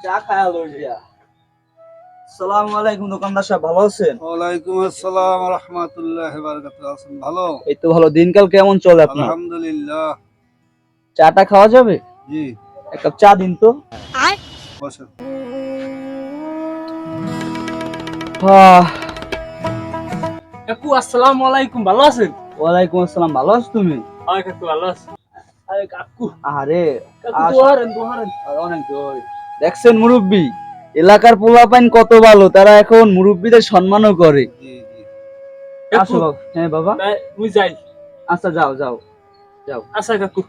চা খায়া লইয়া। আসসালামু আলাইকুম দোকানদার সাহেব, ভালো আছেন? ওয়ালাইকুম আসসালাম ওয়া রাহমাতুল্লাহি ওয়া বারাকাতুহু। আছেন ভালো? এই তো ভালো। দিনকাল কেমন চলে আপনার? আলহামদুলিল্লাহ। চাটা খাওয়া যাবে? জি, এক কাপ চা দিন তো। বসেন। কাকু আসসালামু আলাইকুম, ভালো আছেন? ওয়ালাইকুম আসসালাম, ভালো আছো তুমি? হয় কাকু, ভালো আছি। আরে কাকু, আরে কাকু দোহারেন দোহারেন। অনেক দূর। দেখছেন মুরব্বি, এলাকার পোলাপাইন কত ভালো, তারা এখন মুরব্বিদের সম্মানও করে। জি জি। আসো বাবা। হ্যাঁ বাবা, মুই যাই। আচ্ছা যাও যাও যাও। আচ্ছা কাকু,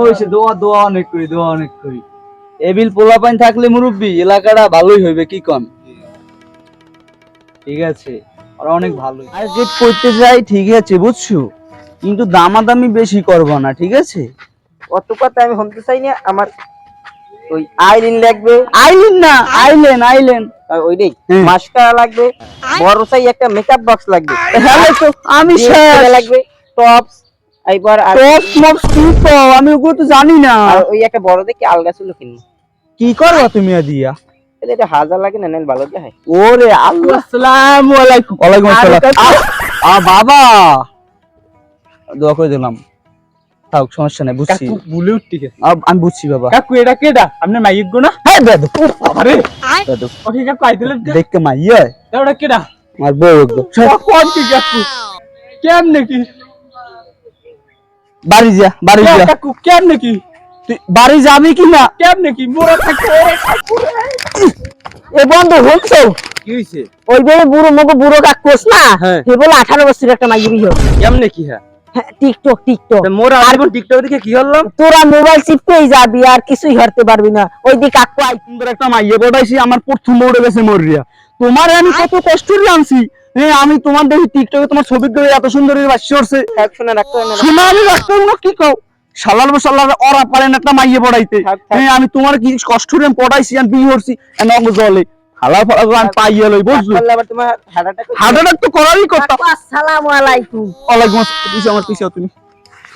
ওইসে দোয়া দোয়া অনেক করি, দোয়া অনেক করি। এবিল পোলাপাইন থাকলে মুরব্বি এলাকাটা ভালোই হইবে, কি কন? ঠিক আছে, ওরা অনেক ভালো। টার্গেট করতে যাই ঠিক আছে বুঝছো, কিন্তু দামাদামি বেশি করবো না, ঠিক আছে? অত কথা আমি শুনতে চাই না। আমার ওই আইলিন লাগবে, আইলেন না, আইলেন আইলেন। আর ওই রে হ্যাঁ। মাস্কারা লাগবে, বড় সাই একটা মেকআপ বক্স লাগবে, হ্যাঁ তো আমি DSLR লাগবে, টপস, এইবার আর টপস মপস কি তো আমি ওগুলো তো জানি না। আর ওই একটা বড় দেখে আলগা চুলো কিনবো। কি করবা তুমি দিয়া? এটা 1000 লাগে না, নাইলে ভালো দেখায়। ওরে আল্লাহ, আসসালামু আলাইকুম। ওয়ালাইকুম আসসালাম। বাবা দোয়া করে দিলাম, থাক সমস্যা নাই, বুঝছি। কাকু ভুলে উঠতে গেছে। আমি বুঝছি বাবা। কাকু এটা কেডা? আপনার মাইক গো না? হ্যাঁ বেদব, আরে বেদব ওকে কাকু আইদিলেন কে? দেখতে মাইয়া ওটা কেডা? আমার বউ একদম। কোন কি কাকু? কেমনে কি? বাড়ি যা, বাড়ি যা। কাকু কেমনে কি? তুই বাড়ি যাবি কি না? কেমনে কি? মোরা থাকতে এ বন্ধ হচ্ছে কি হইছে? ওই যে বুড়ো মগো বুড়ো কাকুস না, হ্যাঁ। সে বলে 18 বছরের একটা মাইয়ে বিয়ে হবে। কেমনে কি হ্যাঁ? টিকটক টিকটক মোরা আইবন টিকটক দেখে কি হলো? তোরা মোবাইল চিপতেই যাবি আর কিছুই হরতে পারবি না। ওই দিক কাকু আই সুন্দর একটা মাইয়া পড়াইছি, আমার প্রথম মরে গেছে মরিয়া। তোমার আমি কত কষ্ট করে আনছি। আমি তোমার দেখি টিকটকে তোমার ছবি করে এত সুন্দর বাসি করছে। থাক, শোনা রাখতে না। শোনা আমি রাখতে না, কি কও? শালার মশালার ওরা পারেন একটা মাইয়া পড়াইতে। থাক, থাক। আমি তোমার কি কষ্ট করে পড়াইছি, আমি বিয়ে করছি এনক জলে হালা ফালা করে আমি পাইয়া লই, বুঝছো? করলে আবার তোমার হাঁটাটা হাঁটাটা তো করারই কথা। কাকু আসসালামু আলাইকুম। ওয়ালাইকুম আসসালাম। পিছে আমার পিছে তুমি।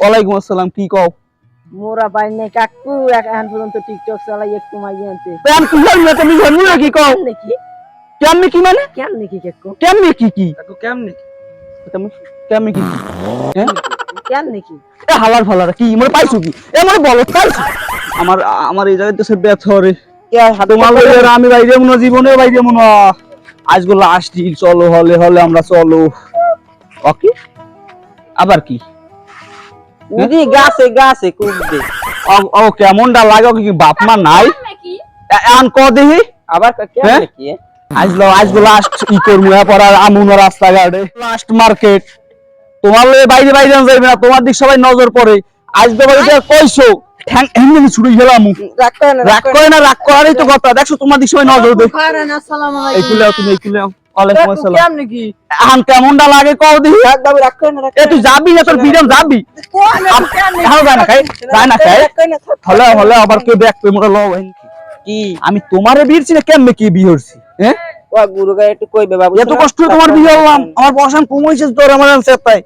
ওয়ালাইকুম আসসালাম, কি কও? মোরা পাই নাই কাকু, এখন পর্যন্ত টিকটক চালাই একটু মাইয়ে আনতে। আমি কি জানি না, তুমি জানি না কি কও? নাকি কেমনে কি মানে? কেন নাকি কাকু? কেমনে কি কি? কাকু কেমনে? তুমি কেমনে কি? হ্যাঁ কেন নাকি? এ হালার ফালার কি মনে পাইছো কি? মানে বলো পাইছো? আমার আমার এই জায়গায় তো সে ব্যথা রে। তোমার লইয়া আমি বাইরে মনে জীবনে বাইরে মনে আজকে লাস্ট দিন, চলো হলে হলে আমরা চলো। ওকে আবার কি? উদি গাছে গাছে কুবদে। ও কেমনটা লাগে, কি বাপ মা নাই? আন ক দেহি আবার কেন হ্যাঁ? নাকি? আজকে লাস্ট ই করবো পড়ার আমুন রাস্তাঘাটে লাস্ট মার্কেট। তোমার লয়ে বাইরে বাইরে যাইবে না, তোমার দিক সবাই নজর পড়ে। আজকে বাড়িতে কইছো ঠ্যাং এমনি ছুড়ে গেলাম। রাগ করে না, রাগ করে না, রাগ করারই তো কথা। দেখছো তোমার দিক সবাই নজর দেয়। আসসালামু এই আলাইকুম। কুলে তুমি, এই কুলে ওয়ালাইকুম আসসালাম। কেন নাকি? আন কেমনটা লাগে কও দিহি। রাগ বাবু রাগ করে না, রাগ এ তুই যাবি না, তোর বিরাম যাবি। খাও যায় না খাই, যায় না খাই। হলে হলে আবার কেউ দেখবে মোটা ল কি আমি তোমারে বিয়েছি না, কেমনে কি বিয়ে হচ্ছি? হ্যাঁ ও গুরু গায়ে একটু কইবে বাবু। এত কষ্ট করে তোমার বিয়ে হলাম, আমার বসান কমাইছে তোর আমার তাই।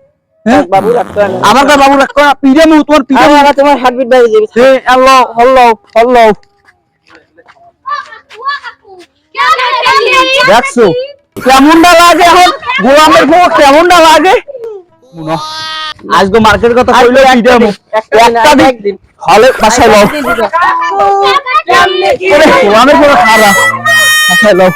হ্যাঁ বাবু রাগ করে না। আমার কাছে বাবু রাখ করা পিরাম তোমার পিরাম। আরে তোমার হার্টবিট বাইরে যাবে। হে আল্লাহ আল্লাহ আল্লাহ। দেখছো কেমনটা লাগে এখন গোলামের ভোগ, কেমনটা লাগে? আজকে মার্কেটের কথা কইলো পিরাম একটা দিন হলে বাসায় লও। গোলামের ভোগ খারাপ বাসায় লও।